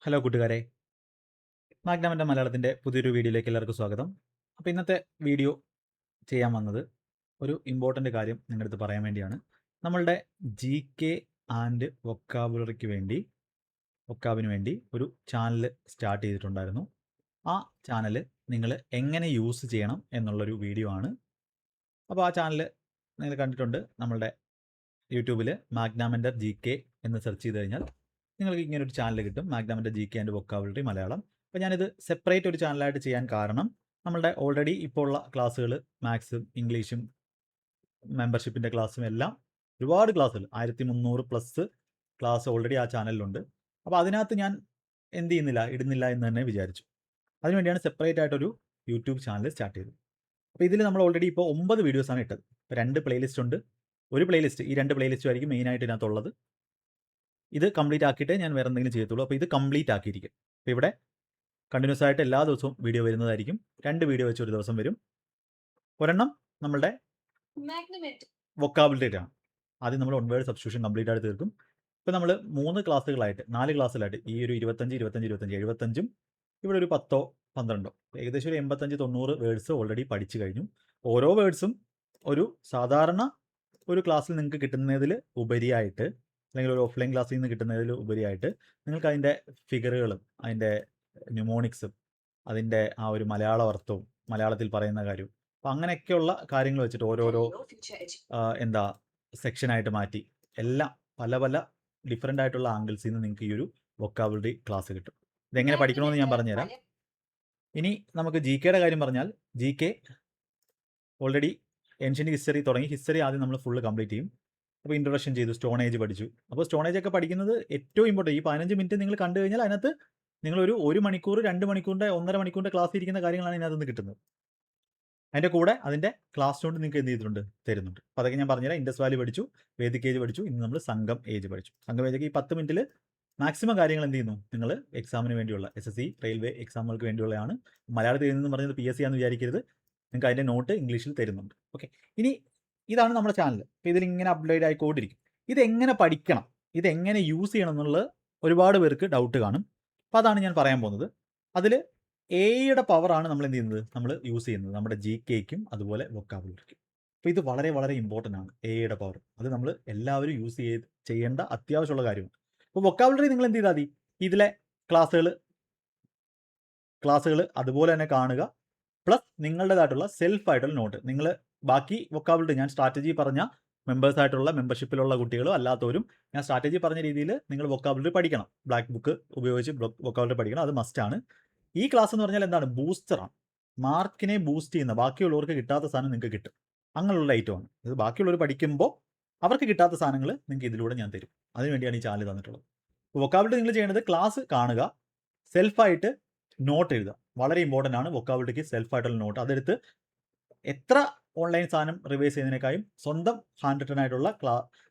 Hello കൂട്ടുകാരെ, മാഗ്നാമൻ്റെ മലയാളത്തിൻ്റെ പുതിയൊരു വീഡിയോയിലേക്ക് എല്ലാവർക്കും സ്വാഗതം. അപ്പോൾ ഇന്നത്തെ വീഡിയോ ചെയ്യാൻ വന്നത് ഒരു ഇമ്പോർട്ടൻ്റ് കാര്യം നിങ്ങളുടെ അടുത്ത് പറയാൻ വേണ്ടിയാണ്. നമ്മളുടെ ജി കെ ആൻഡ് വൊക്കാബിന് വേണ്ടി ഒരു ചാനൽ സ്റ്റാർട്ട് ചെയ്തിട്ടുണ്ടായിരുന്നു. ആ ചാനൽ നിങ്ങൾ എങ്ങനെ യൂസ് ചെയ്യണം എന്നുള്ളൊരു വീഡിയോ ആണ്. അപ്പോൾ ആ ചാനൽ നിങ്ങൾ കണ്ടിട്ടുണ്ട്. നമ്മളുടെ യൂട്യൂബിൽ മാഗ്നാമൻ്റെ ജി കെ എന്ന് സെർച്ച് ചെയ്ത് കഴിഞ്ഞാൽ നിങ്ങൾക്ക് ഇങ്ങനെ ഒരു ചാനൽ കിട്ടും, മാഗ്നാമൻ്റെ G K and vocabulary Malayalam. അപ്പോൾ ഞാനിത് സെപ്പറേറ്റ് ഒരു ചാനലായിട്ട് ചെയ്യാൻ കാരണം നമ്മളുടെ ഓൾറെഡി ഇപ്പോൾ ഉള്ള ക്ലാസ്സുകൾ മാത്സും ഇംഗ്ലീഷും മെമ്പർഷിപ്പിൻ്റെ ക്ലാസ്സും എല്ലാം ഒരുപാട് ക്ലാസ്സുകൾ 1300+ ക്ലാസ് ഓൾറെഡി ആ ചാനലിലുണ്ട്. അപ്പോൾ അതിനകത്ത് ഞാൻ എന്ത് ചെയ്യുന്നില്ല, ഇടുന്നില്ല എന്ന് തന്നെ വിചാരിച്ചു. അതിനുവേണ്ടിയാണ് സെപ്പറേറ്റ് ആയിട്ടൊരു യൂട്യൂബ് ചാനൽ സ്റ്റാർട്ട് ചെയ്തത്. അപ്പോൾ ഇതിൽ നമ്മൾ ഓൾറെഡി ഇപ്പോൾ 9 വീഡിയോസാണ് ഇട്ടത്. ഇപ്പോൾ 2 പ്ലേലിസ്റ്റ് ഉണ്ട്. ഒരു പ്ലേലിസ്റ്റ്, ഈ 2 പ്ലേലിസ്റ്റും ആയിരിക്കും മെയിനായിട്ട് ഇതിനകത്തുള്ളത്. ഇത് കംപ്ലീറ്റ് ആക്കിയിട്ടേ ഞാൻ വേറെ എന്തെങ്കിലും ചെയ്യത്തുള്ളൂ. അപ്പോൾ ഇത് കംപ്ലീറ്റ് ആക്കിയിരിക്കും. അപ്പോൾ ഇവിടെ കണ്ടിന്യൂസ് ആയിട്ട് എല്ലാ ദിവസവും വീഡിയോ വരുന്നതായിരിക്കും. 2 വീഡിയോ വെച്ച് ഒരു ദിവസം വരും. ഒരെണ്ണം നമ്മളുടെ വൊക്കാബുലറി ആണ്. ആദ്യം നമ്മൾ വൺ വേർഡ് സബ്സ്റ്റിറ്റ്യൂഷൻ കംപ്ലീറ്റ് ആയിട്ട് തീർക്കും. ഇപ്പോൾ നമ്മൾ 3 ക്ലാസ്സുകളായിട്ട് 4 ക്ലാസ്സിലായിട്ട് ഈ ഒരു 25 ഇവിടെ ഒരു 10-12 ഏകദേശം ഒരു 85-90 വേർഡ്സ് ഓൾറെഡി പഠിച്ചു കഴിഞ്ഞു. ഓരോ വേർഡ്സും ഒരു സാധാരണ ഒരു ക്ലാസ്സിൽ നിങ്ങൾക്ക് കിട്ടുന്നതിൽ ഉപരിയായിട്ട്, അല്ലെങ്കിൽ ഒരു ഓഫ്ലൈൻ ക്ലാസ്സിൽ നിന്ന് കിട്ടുന്നതിൽ ഉപരിയായിട്ട് നിങ്ങൾക്ക് അതിൻ്റെ ഫിഗറുകളും അതിൻ്റെ ന്യൂമോണിക്സും അതിൻ്റെ ആ ഒരു മലയാള അർത്ഥവും മലയാളത്തിൽ പറയുന്ന കാര്യവും അപ്പം അങ്ങനെയൊക്കെയുള്ള കാര്യങ്ങൾ വെച്ചിട്ട് ഓരോരോ എന്താ സെക്ഷനായിട്ട് മാറ്റി എല്ലാം പല പല ഡിഫറെൻ്റ് ആയിട്ടുള്ള ആംഗിൾസിൽ നിന്ന് നിങ്ങൾക്ക് ഈ ഒരു വൊക്കാബുലറി ക്ലാസ് കിട്ടും. ഇതെങ്ങനെ പഠിക്കണമെന്ന് ഞാൻ പറഞ്ഞുതരാം. ഇനി നമുക്ക് ജി കെയുടെ കാര്യം പറഞ്ഞാൽ, G K already ancient history തുടങ്ങി. ഹിസ്റ്ററി ആദ്യം നമ്മൾ ഫുള്ള് കംപ്ലീറ്റ് ചെയ്യും. അപ്പോൾ ഇൻട്രൊഡക്ഷൻ ചെയ്തു, സ്റ്റോൺ ഏജ് പഠിച്ചു. അപ്പോൾ സ്റ്റോൺ ഏജ് ഒക്കെ പഠിക്കുന്നത് ഏറ്റവും ഇമ്പോർട്ടൻറ്റ്. ഈ 15 മിനിറ്റ് നിങ്ങൾ കണ്ടു കഴിഞ്ഞാൽ അതിനകത്ത് നിങ്ങൾ ഒരു മണിക്കൂർ 2 മണിക്കൂറിൻ്റെ 1.5 മണിക്കൂറിൻ്റെ ക്ലാസ് ഇരിക്കുന്ന കാര്യങ്ങളാണ് ഇതിനകത്ത് നിന്ന് കിട്ടുന്നത്. അതിൻ്റെ കൂടെ അതിൻ്റെ ക്ലാസ് നോട്ട് നിങ്ങൾക്ക് എന്ത് ചെയ്തിട്ടുണ്ട്, തരുന്നുണ്ട്. അപ്പോൾ അതൊക്കെ ഞാൻ പറഞ്ഞുതരാം. ഇൻഡസ് വാലി പഠിച്ചു, വേദിക് ഏജ് പഠിച്ചു, ഇന്ന് നമ്മൾ സംഘം ഏജ് പഠിച്ചു. സംഘം ഏജൊക്കെ ഈ 10 മിനിറ്റിൽ മാക്സിമം കാര്യങ്ങൾ എന്ത് ചെയ്യുന്നു, നിങ്ങൾ എക്സാമിന് വേണ്ടിയുള്ള SSC റെയിൽവേ എക്സാമുകൾക്ക് വേണ്ടിയുള്ളതാണ്. മലയാളത്തിൽ എഴുതുന്നത് പറഞ്ഞത് PSC ആണെന്ന് വിചാരിക്കരുത്. നിങ്ങൾക്ക് അതിൻ്റെ നോട്ട് ഇംഗ്ലീഷിൽ തരുന്നുണ്ട്. ഓക്കെ, ഇനി ഇതാണ് നമ്മുടെ ചാനൽ. അപ്പോൾ ഇതിലിങ്ങനെ അപ്ഡേറ്റ് ആയിക്കൊണ്ടിരിക്കും. ഇതെങ്ങനെ പഠിക്കണം, ഇതെങ്ങനെ യൂസ് ചെയ്യണം എന്നുള്ളത് ഒരുപാട് പേർക്ക് ഡൗട്ട് കാണും. അപ്പോൾ അതാണ് ഞാൻ പറയാൻ പോകുന്നത്. അതിൽ എയുടെ പവറാണ് നമ്മൾ എന്ത് ചെയ്യുന്നത്, നമ്മൾ യൂസ് ചെയ്യുന്നത് നമ്മുടെ ജി കെക്കും അതുപോലെ വൊക്കാബുലറിക്കും. അപ്പോൾ ഇത് വളരെ വളരെ ഇമ്പോർട്ടൻ്റ് ആണ്, എയുടെ പവർ. അത് നമ്മൾ എല്ലാവരും യൂസ് ചെയ്യേണ്ട അത്യാവശ്യമുള്ള കാര്യമാണ്. അപ്പോൾ വൊക്കാബുലറി നിങ്ങൾ എന്ത് ചെയ്താൽ മതി, ഇതിലെ ക്ലാസ്സുകൾ അതുപോലെ തന്നെ കാണുക, പ്ലസ് നിങ്ങളുടേതായിട്ടുള്ള സെൽഫായിട്ടുള്ള നോട്ട്. നിങ്ങൾ ബാക്കി വൊക്കാബുലറി ഞാൻ സ്ട്രാറ്റജി പറഞ്ഞ മെമ്പേഴ്സായിട്ടുള്ള മെമ്പർഷിപ്പിലുള്ള കുട്ടികളും അല്ലാത്തവരും ഞാൻ സ്ട്രാറ്റജി പറഞ്ഞ രീതിയിൽ നിങ്ങൾ വൊക്കാബുലറി പഠിക്കണം. ബ്ലാക്ക് ബുക്ക് ഉപയോഗിച്ച് വൊക്കാബുലറി പഠിക്കണം, അത് മസ്റ്റാണ്. ഈ ക്ലാസ് എന്ന് പറഞ്ഞാൽ എന്താണ്, ബൂസ്റ്ററാണ്. മാർക്കിനെ ബൂസ്റ്റ് ചെയ്യുന്ന, ബാക്കിയുള്ളവർക്ക് കിട്ടാത്ത സാധനം നിങ്ങൾക്ക് കിട്ടും, അങ്ങനെയുള്ള ഐറ്റമാണ് ഇത്. ബാക്കിയുള്ളവർ പഠിക്കുമ്പോൾ അവർക്ക് കിട്ടാത്ത സാധനങ്ങൾ നിങ്ങൾക്ക് ഇതിലൂടെ ഞാൻ തരും. അതിനുവേണ്ടിയാണ് ഈ ചാനൽ തന്നിട്ടുള്ളത്. വൊക്കാബുലറി നിങ്ങൾ ചെയ്യേണ്ടത് ക്ലാസ് കാണുക, സെൽഫായിട്ട് നോട്ട് എഴുതുക. വളരെ ഇമ്പോർട്ടൻ്റ് ആണ് വൊക്കാബുലറിക്ക് സെൽഫായിട്ടുള്ള നോട്ട്. അതെടുത്ത് എത്ര ഓൺലൈൻ സാധനം റിവൈസ് ചെയ്യുന്നതിനേക്കാളും സ്വന്തം ഹാൻഡ് റിട്ടൺ ആയിട്ടുള്ള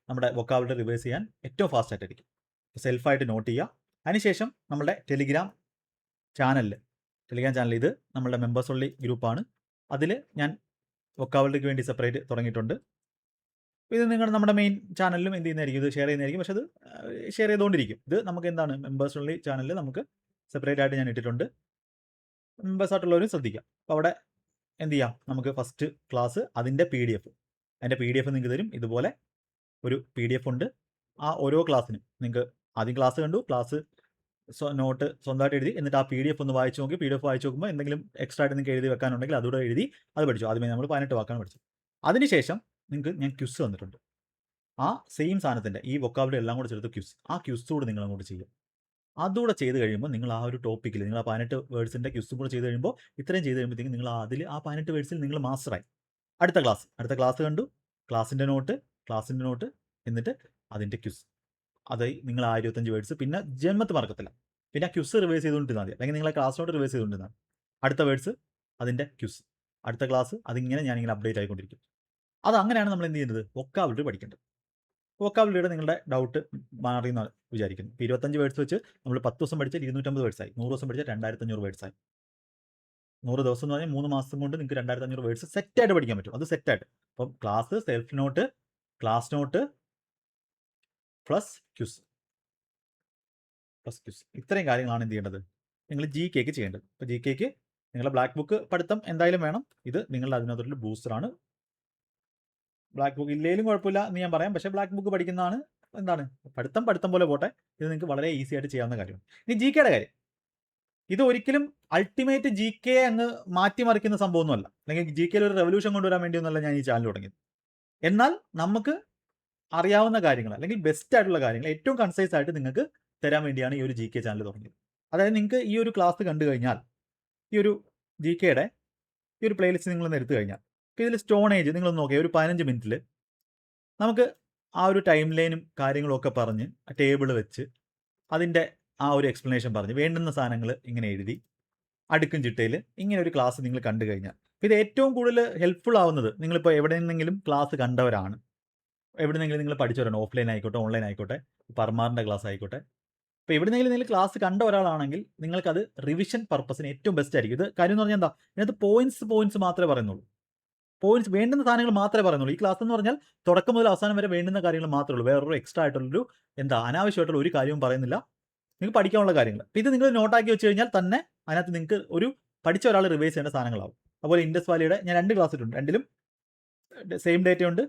നമ്മുടെ വൊക്കാബുലറി റിവൈസ് ചെയ്യാൻ ഏറ്റവും ഫാസ്റ്റ് ആയിട്ടായിരിക്കും. സെൽഫായിട്ട് നോട്ട് ചെയ്യുക. അതിനുശേഷം നമ്മുടെ ടെലിഗ്രാം ചാനൽ ഇത് നമ്മളുടെ മെമ്പേഴ്സ് ഉള്ള ഗ്രൂപ്പാണ്. അതിൽ ഞാൻ വൊക്കാബുലറിക്ക് വേണ്ടി സെപ്പറേറ്റ് തുടങ്ങിയിട്ടുണ്ട്. ഇത് നമ്മുടെ മെയിൻ ചാനലിലും എന്ത് ചെയ്യുന്നതായിരിക്കും, ഇത് ഷെയർ ചെയ്യുന്നതായിരിക്കും. പക്ഷേ അത് ഷെയർ ചെയ്തുകൊണ്ടിരിക്കും. ഇത് നമുക്ക് എന്താണ്, മെമ്പേഴ്സ് ഉള്ള ചാനലിൽ നമുക്ക് സെപ്പറേറ്റ് ആയിട്ട് ഞാൻ ഇട്ടിട്ടുണ്ട്. മെമ്പേഴ്സ് ആയിട്ടുള്ളവരും ശ്രദ്ധിക്കാം. അപ്പോൾ അവിടെ എന്ത് ചെയ്യാം, നമുക്ക് ഫസ്റ്റ് ക്ലാസ് അതിൻ്റെ PDF നിങ്ങൾക്ക് തരും. ഇതുപോലെ ഒരു PDF ഉണ്ട്. ആ ഓരോ ക്ലാസ്സിനും നിങ്ങൾക്ക് ആദ്യം ക്ലാസ് കണ്ടു, ക്ലാസ് നോട്ട് സ്വന്തമായിട്ട് എഴുതി, എന്നിട്ട് ആ PDF ഒന്ന് വായിച്ച് നോക്കി. PDF വായിച്ച് നോക്കുമ്പോൾ എന്തെങ്കിലും എക്സ്ട്രാ ആയിട്ട് നിങ്ങൾക്ക് എഴുതി വെക്കാനുണ്ടെങ്കിൽ അതുകൂടെ എഴുതി അത് പഠിച്ചു. ആദ്യമേ നമ്മൾ 18 വാക്കാണ് പഠിച്ചത്. അതിനുശേഷം നിങ്ങൾക്ക് ഞാൻ ക്വിസ് തന്നിട്ടുണ്ട്. ആ സെയിം സാധനത്തിൻ്റെ ഈ വൊക്കാബുലറി എല്ലാം കൂടെ ചേർത്ത് ക്വിസ്, ആ ക്വിസ് കൂടെ നിങ്ങൾ അങ്ങോട്ട് ചെയ്യുക. അതുകൂടെ ചെയ്ത് കഴിയുമ്പോൾ നിങ്ങൾ ആ ഒരു ടോപ്പിക്കിൽ നിങ്ങൾ ആ 18 വേർഡ്സിൻ്റെ ക്വിസും കൂടെ ചെയ്ത് കഴിയുമ്പോൾ, ഇത്രയും ചെയ്ത് കഴിയുമ്പോഴത്തേക്കും നിങ്ങൾ അതിൽ ആ 18 വേർഡ്സിൽ നിങ്ങൾ മാസ്റ്ററായി. അടുത്ത ക്ലാസ് കണ്ടു, ക്ലാസ്സിൻ്റെ നോട്ട്, എന്നിട്ട് അതിൻ്റെ ക്വിസ്. അതായി നിങ്ങൾ ആ 25 വേർഡ്സ് പിന്നെ ജന്മത്ത് മറക്കത്തില്ല. പിന്നെ ആ ക്വിസ് റിവൈസ് ചെയ്തുകൊണ്ടിരുന്നാൽ മതി, അല്ലെങ്കിൽ നിങ്ങൾ ക്ലാസ് നോട്ട് റിവൈസ് ചെയ്തുകൊണ്ടിരുന്നാൽ അടുത്ത വേർഡ്സ് അതിൻ്റെ ക്വിസ്, അടുത്ത ക്ലാസ് അതിങ്ങനെ ഞാനിങ്ങനെ അപ്ഡേറ്റ് ആയിക്കൊണ്ടിരിക്കും. അത് അങ്ങനെയാണ് നമ്മൾ എന്ത് ചെയ്യുന്നത്, വൊക്കാബുലറി പഠിക്കേണ്ടത്. വൊക്കാബുലറിയുടെ നിങ്ങളുടെ ഡൗട്ട് മാറിയെന്ന് വിചാരിക്കുന്നു. ഇപ്പോൾ 25 വേർഡ്സ് വെച്ച് നമ്മൾ 10 ദിവസം പഠിച്ചാൽ 250 വേർഡ്സായി, 100 ദിവസം പഠിച്ചാൽ 2500 വേർഡ്സായി. 100 ദിവസം എന്ന് പറഞ്ഞാൽ 3 മാസം കൊണ്ട് നിങ്ങൾക്ക് 2500 വേർഡ്സ് സെറ്റായിട്ട് പഠിക്കാൻ പറ്റും. അത് സെറ്റായിട്ട്. അപ്പം class, self note, class note plus quiz. Plus quiz. ഇത്രയും കാര്യങ്ങളാണ് എന്ത് ചെയ്യേണ്ടത്, നിങ്ങൾ ജി കെക്ക് ചെയ്യേണ്ടത്. അപ്പോൾ ജി കെക്ക് നിങ്ങളുടെ ബ്ലാക്ക് ബുക്ക് പഠിത്തം എന്തായാലും വേണം. ഇത് നിങ്ങളുടെ അതിനകത്തൊരു ബൂസ്റ്ററാണ്. ബ്ലാക്ക് ബുക്ക് ഇല്ലെങ്കിലും കുഴപ്പമില്ല എന്ന് ഞാൻ പറയാം, പക്ഷേ ബ്ലാക്ക് ബുക്ക് പഠിക്കുന്നതാണ് എന്താണ് പഠിത്തം പോലെ പോട്ടെ. ഇത് നിങ്ങൾക്ക് വളരെ ഈസി ആയിട്ട് ചെയ്യാവുന്ന കാര്യമാണ്. ഇനി ജി കെയുടെ കാര്യം, ഇത് ഒരിക്കലും അൾട്ടിമേറ്റ് ജി കെ അങ്ങ് മാറ്റിമറിക്കുന്ന സംഭവമൊന്നുമല്ല, അല്ലെങ്കിൽ ജി കെയിൽ ഒരു റെവല്യൂഷൻ കൊണ്ടുവരാൻ വേണ്ടിയൊന്നുമല്ല ഞാൻ ഈ ചാനൽ തുടങ്ങിയത്. എന്നാൽ നമുക്ക് അറിയാവുന്ന കാര്യങ്ങൾ അല്ലെങ്കിൽ ബെസ്റ്റ് ആയിട്ടുള്ള കാര്യങ്ങൾ ഏറ്റവും കൺസൈസ് ആയിട്ട് നിങ്ങൾക്ക് തരാൻ വേണ്ടിയാണ് ഈ ഒരു ജി കെ ചാനൽ തുടങ്ങിയത്. അതായത് നിങ്ങൾക്ക് ഈ ഒരു ക്ലാസ് കണ്ടു കഴിഞ്ഞാൽ ഈ ഒരു ജി കെയുടെ ഈ ഒരു പ്ലേലിസ്റ്റ് നിങ്ങളൊന്ന് എടുത്തു കഴിഞ്ഞാൽ ഇതിൽ സ്റ്റോൺ ഏജ് നിങ്ങളൊന്ന് നോക്കിയാൽ ഒരു 15 മിനിറ്റിൽ നമുക്ക് ആ ഒരു ടൈം ലൈനും കാര്യങ്ങളും ഒക്കെ പറഞ്ഞ് ടേബിൾ വെച്ച് അതിൻ്റെ ആ ഒരു എക്സ്പ്ലനേഷൻ പറഞ്ഞ് വേണ്ടുന്ന സാധനങ്ങൾ ഇങ്ങനെ എഴുതി അടുക്കും ചിട്ടയിൽ ഇങ്ങനെ ഒരു ക്ലാസ് നിങ്ങൾ കണ്ടു കഴിഞ്ഞാൽ ഇത് ഏറ്റവും കൂടുതൽ ഹെൽപ്ഫുൾ ആവുന്നത് നിങ്ങളിപ്പോൾ എവിടെ നിന്നെങ്കിലും ക്ലാസ് കണ്ടവരാണ്, എവിടെ നിന്നെങ്കിലും നിങ്ങൾ പഠിച്ചവരാണ്, ഓഫ്ലൈൻ ആയിക്കോട്ടെ ഓൺലൈൻ ആയിക്കോട്ടെ പർമാറിൻ്റെ ക്ലാസ് ആയിക്കോട്ടെ. അപ്പോൾ എവിടെന്നെങ്കിലും നിങ്ങൾ ക്ലാസ് കണ്ട ഒരാളാണെങ്കിൽ നിങ്ങൾക്കത് റിവിഷൻ പർപ്പസിന് ഏറ്റവും ബെസ്റ്റ് ആയിരിക്കും. ഇത് കാര്യം എന്ന് പറഞ്ഞാൽ എന്താ, ഇതിനകത്ത് പോയിന്റ്സ് മാത്രമേ പറയുന്നുള്ളൂ. പോയിന്റ്സ് വേണ്ടുന്ന സാധനങ്ങൾ മാത്രമേ പറയുന്നുള്ളൂ. ഈ ക്ലാസ് എന്ന് പറഞ്ഞാൽ തുടക്കം മുതൽ അവസാനം വരെ വേണ്ടുന്ന കാര്യങ്ങൾ മാത്രമേ ഉള്ളൂ. വേറൊരു എക്സ്ട്രാ ആയിട്ടുള്ളൊരു അനാവശ്യമായിട്ടുള്ള ഒരു കാര്യവും പറയുന്നില്ല. നിങ്ങൾക്ക് പഠിക്കാനുള്ള കാര്യങ്ങൾ. അപ്പോൾ ഇത് നിങ്ങൾ നോട്ടാക്കി വെച്ച് കഴിഞ്ഞാൽ തന്നെ അതിനകത്ത് നിങ്ങൾക്ക് ഒരു പഠിച്ച ഒരാൾ റിവൈസ് ചെയ്യേണ്ട സാധനങ്ങളാവും. അതുപോലെ ഇൻഡസ് വാലിയുടെ ഞാൻ 2 ക്ലാസ് ഇട്ടുണ്ട്. രണ്ടിലും സെയിം ഡേറ്റ ഉണ്ട്,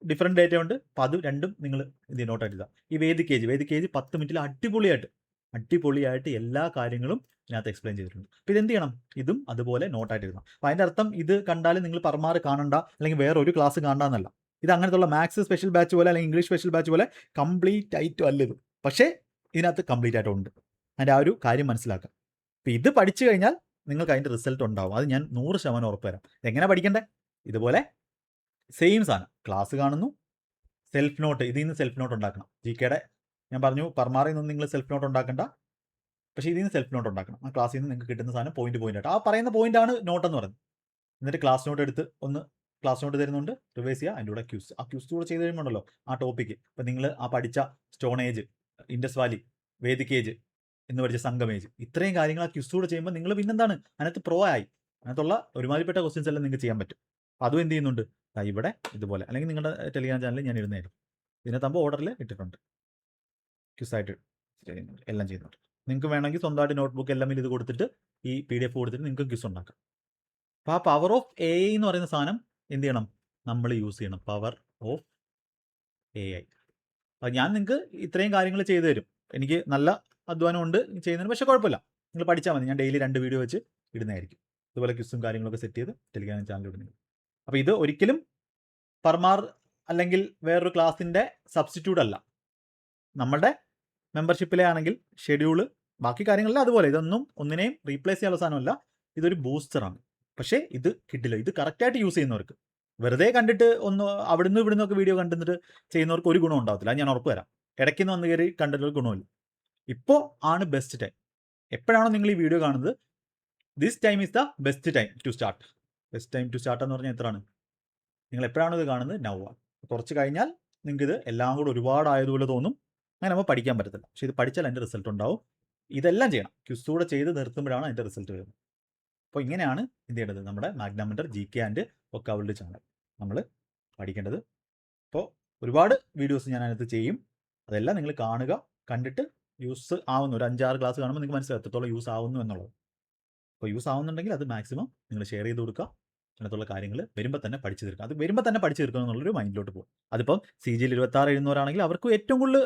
ഡിഫറെൻറ്റ് ഡേറ്റ ഉണ്ട്. അപ്പോൾ അത് രണ്ടും നിങ്ങൾ ഇത് നോട്ടായിട്ട് ഇതാ. ഈ വേദിക് ഏജ് 10 മിനിറ്റിൽ അടിപൊളിയായിട്ട് എല്ലാ കാര്യങ്ങളും ഇതിനകത്ത് എക്സ്പ്ലെയിൻ ചെയ്തിട്ടുണ്ട്. അപ്പോൾ ഇതെന്ത് ചെയ്യണം, ഇതും അതുപോലെ നോട്ടായിട്ട് എഴുതണം. അപ്പോൾ അതിൻ്റെ അർത്ഥം ഇത് കണ്ടാലും നിങ്ങൾ പർമാർ കാണണ്ട അല്ലെങ്കിൽ വേറെ ഒരു ക്ലാസ് കാണണ്ടെന്നല്ല. ഇത് അങ്ങനത്തുള്ള മാത്സ് സ്പെഷ്യൽ ബാച്ച് പോലെ അല്ലെങ്കിൽ ഇംഗ്ലീഷ് സ്പെഷ്യൽ ബാച്ച് പോലെ കംപ്ലീറ്റ് ആയിട്ടും അല്ല ഇത്. പക്ഷേ ഇതിനകത്ത് കംപ്ലീറ്റ് ആയിട്ടുണ്ട്. അതിൻ്റെ ആ ഒരു കാര്യം മനസ്സിലാക്കാം. അപ്പോൾ ഇത് പഠിച്ചു കഴിഞ്ഞാൽ നിങ്ങൾക്ക് അതിൻ്റെ റിസൾട്ട് ഉണ്ടാവും. അത് ഞാൻ 100% ഉറപ്പ് തരാം. എങ്ങനെ പഠിക്കണ്ടേ, ഇതുപോലെ സെയിം സാധനം ക്ലാസ് കാണുന്നു, സെൽഫ് നോട്ട്, ഇതിൽ നിന്ന് സെൽഫ് നോട്ട് ഉണ്ടാക്കണം. ജി കെയുടെ ഞാൻ പറഞ്ഞു പർമാറിൽ നിന്ന് നിങ്ങൾ സെൽഫ് നോട്ട് ഉണ്ടാക്കണ്ട, പക്ഷേ ഇതിൽ നിന്ന് സെൽഫ് നോട്ട് ഉണ്ടാക്കണം. ആ ക്ലാസ്സിൽ നിന്ന് നിങ്ങൾക്ക് കിട്ടുന്ന സാധനം പോയിന്റ് ആയിട്ട് ആ പറയുന്ന പോയിന്റാണ് നോട്ടെന്ന് പറയുന്നത്. എന്നിട്ട് ക്ലാസ് നോട്ട് എടുത്ത് ഒന്ന് ക്ലാസ് നോട്ട് തരുന്നുണ്ട്, റിവൈസ് ചെയ്യുക. അതിൻ്റെ കൂടെ ക്യൂസ്, ആ ക്യൂസ് കൂടെ ചെയ്ത് കഴിയുമ്പോണ്ടല്ലോ ആ ടോപ്പിക്ക് ഇപ്പം നിങ്ങൾ ആ പഠിച്ച stone age, Indus valley, Vedic age എന്ന് പഠിച്ച സംഗം ഏജ്, ഇത്രയും കാര്യങ്ങൾ ആ ക്യൂസ് കൂടെ ചെയ്യുമ്പോൾ നിങ്ങൾ പിന്നെന്താണ് അതിനകത്ത് പ്രോ ആയി. അതിനകത്തുള്ള ഒരുമാതിരിപ്പെട്ട ക്വസ്റ്റ്യൻസ് എല്ലാം നിങ്ങൾക്ക് ചെയ്യാൻ പറ്റും. അതും എന്ത് ചെയ്യുന്നുണ്ട്, ഇവിടെ ഇതുപോലെ അല്ലെങ്കിൽ നിങ്ങളുടെ ടെലിഗ്രാം ചാനലിൽ ഞാൻ ഇടുന്നതായിരിക്കും. ഇതിനകത്താകുമ്പോൾ ഓർഡറിൽ ഇട്ടിട്ടുണ്ട്, ക്യൂസായിട്ട് എല്ലാം ചെയ്യുന്നുണ്ട്. നിങ്ങൾക്ക് വേണമെങ്കിൽ സ്വന്തമായിട്ട് നോട്ട്ബുക്ക് എല്ലാം ഇത് കൊടുത്തിട്ട് ഈ PDF കൊടുത്തിട്ട് നിങ്ങൾക്ക് ക്യൂസ് ഉണ്ടാക്കാം. അപ്പോൾ ആ പവർ ഓഫ് AI എന്ന് പറയുന്ന സാധനം എന്ത് ചെയ്യണം, നമ്മൾ യൂസ് ചെയ്യണം. Power of AI. അപ്പോൾ ഞാൻ നിങ്ങൾക്ക് ഇത്രയും കാര്യങ്ങൾ ചെയ്തു തരും. എനിക്ക് നല്ല അധ്വാനമുണ്ട് ചെയ്യുന്നതിന്, പക്ഷേ കുഴപ്പമില്ല, നിങ്ങൾ പഠിച്ചാൽ മതി. ഞാൻ ഡെയിലി 2 വീഡിയോ വെച്ച് ഇടുന്നതായിരിക്കും. ഇതുപോലെ ക്യൂസും കാര്യങ്ങളൊക്കെ സെറ്റ് ചെയ്ത് ടെലിഗ്രാം ചാനൽ ഇടുന്നത്. അപ്പോൾ ഇത് ഒരിക്കലും പർമാർ അല്ലെങ്കിൽ വേറൊരു ക്ലാസ്സിൻ്റെ സബ്സ്റ്റിറ്റ്യൂട്ട് അല്ല. നമ്മളുടെ മെമ്പർഷിപ്പിലെ ആണെങ്കിൽ ഷെഡ്യൂള് ബാക്കി കാര്യങ്ങളിലും അതുപോലെ ഇതൊന്നും ഒന്നിനെയും റീപ്ലേസ് ചെയ്യാനുള്ള സാധനമല്ല. ഇതൊരു ബൂസ്റ്ററാണ്. പക്ഷേ ഇത് കിട്ടില്ല. ഇത് കറക്റ്റായിട്ട് യൂസ് ചെയ്യുന്നവർക്ക്, വെറുതെ കണ്ടിട്ട് ഒന്ന് അവിടുന്ന് ഇവിടുന്ന് ഒക്കെ വീഡിയോ കണ്ടിട്ട് ചെയ്യുന്നവർക്ക് ഒരു ഗുണം ഉണ്ടാകത്തില്ല. ഞാൻ ഉറപ്പ് തരാം. ഇടയ്ക്കുന്ന് വന്ന് കയറി കണ്ടിട്ട് ഒരു ഗുണമില്ല. ഇപ്പോൾ ആണ് ബെസ്റ്റ് ടൈം. എപ്പോഴാണോ നിങ്ങൾ ഈ വീഡിയോ കാണുന്നത്, this time is the best time to start. Best time to start എന്ന് പറഞ്ഞാൽ എത്രയാണ്, നിങ്ങൾ എപ്പോഴാണ് ഇത് കാണുന്നത്, നൗ ആണ്. കുറച്ച് കഴിഞ്ഞാൽ നിങ്ങൾക്ക് ഇത് എല്ലാം കൂടെ ഒരുപാടായതുപോലെ തോന്നും. അങ്ങനെ നമ്മൾ പഠിക്കാൻ പറ്റത്തില്ല. പക്ഷേ ഇത് പഠിച്ചാൽ അതിൻ്റെ റിസൾട്ട് ഉണ്ടാവും. ഇതെല്ലാം ചെയ്യണം, ക്യൂസ് കൂടെ ചെയ്ത് നിർത്തുമ്പോഴാണ് അതിൻ്റെ റിസൾട്ട് വരുന്നത്. അപ്പോൾ ഇങ്ങനെയാണ് എന്ത് ചെയ്യേണ്ടത്, നമ്മുടെ Magna mentor GK and vocabulary channel നമ്മൾ പഠിക്കേണ്ടത്. അപ്പോൾ ഒരുപാട് വീഡിയോസ് ഞാൻ അതിനകത്ത് ചെയ്യും. അതെല്ലാം നിങ്ങൾ കാണുക, കണ്ടിട്ട് യൂസ് ആവുന്നു. ഒരു 5-6 ക്ലാസ് കാണുമ്പോൾ നിങ്ങൾക്ക് മനസ്സിലാവും എത്രത്തോളം യൂസ് ആവുന്നു എന്നുള്ളത്. അപ്പോൾ യൂസ് ആവുന്നുണ്ടെങ്കിൽ അത് മാക്സിമം നിങ്ങൾ ഷെയർ ചെയ്ത് കൊടുക്കുക. അതിനകത്തുള്ള കാര്യങ്ങൾ വരുമ്പോൾ തന്നെ പഠിച്ചു തീർക്കുക. അത് വരുമ്പോൾ തന്നെ പഠിച്ചു തീർക്കുക എന്നുള്ളൊരു മൈൻഡിലോട്ട് പോകും. അതിപ്പം CGL 26 എഴുതുന്നവരാണെങ്കിൽ അവർക്ക് ഏറ്റവും കൂടുതൽ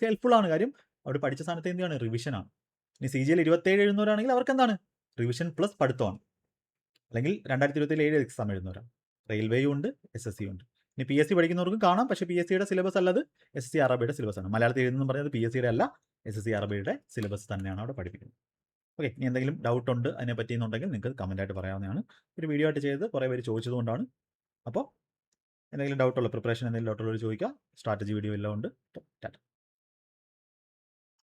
ഹെൽപ്ഫുൾ ആണ്. കാര്യം അവിടെ പഠിച്ച സ്ഥാനത്ത് എന്താണ്, റിവിഷനാണ്. ഇനി CGL 27 എഴുതുന്നവരാണെങ്കിൽ അവർക്ക് എന്താണ്, റിവിഷൻ പ്ലസ് പഠിത്തമാണ്. അല്ലെങ്കിൽ 2027 എക്സാം എഴുതുന്നവരാണ്. റെയിൽവേയും ഉണ്ട്, SSC ഉണ്ട്. ഇനി PSC പഠിക്കുന്നവർക്കും കാണാം. പക്ഷേ PSCയുടെ സിലബസ് അല്ലത്, SSC അറബിയുടെ സിലബസ് ആണ്. മലയാളത്തിൽ എഴുതുന്നു പറഞ്ഞത് PSCയുടെ അല്ല, SSC അറബിയുടെ സിലബസ് തന്നെയാണ് അവിടെ പഠിപ്പിക്കുന്നത്. ഓക്കെ, ഇനി എന്തെങ്കിലും ഡൗട്ട് ഉണ്ട് അതിനെ പറ്റിയെന്നുണ്ടെങ്കിൽ നിങ്ങൾക്ക് കമൻറ്റായിട്ട് പറയാവുന്നതാണ്. ഒരു വീഡിയോ ആയിട്ട് ചെയ്ത് കുറേ പേര് ചോദിച്ചതുകൊണ്ടാണ്. അപ്പോൾ എന്തെങ്കിലും ഡൗട്ടുള്ള പ്രിപ്പറേഷൻ എന്തെങ്കിലും ഡൗട്ടുള്ളവർ ചോദിക്കുക. സ്ട്രാറ്റജി വീഡിയോ എല്ലാം ഉണ്ട്. ടാറ്റ.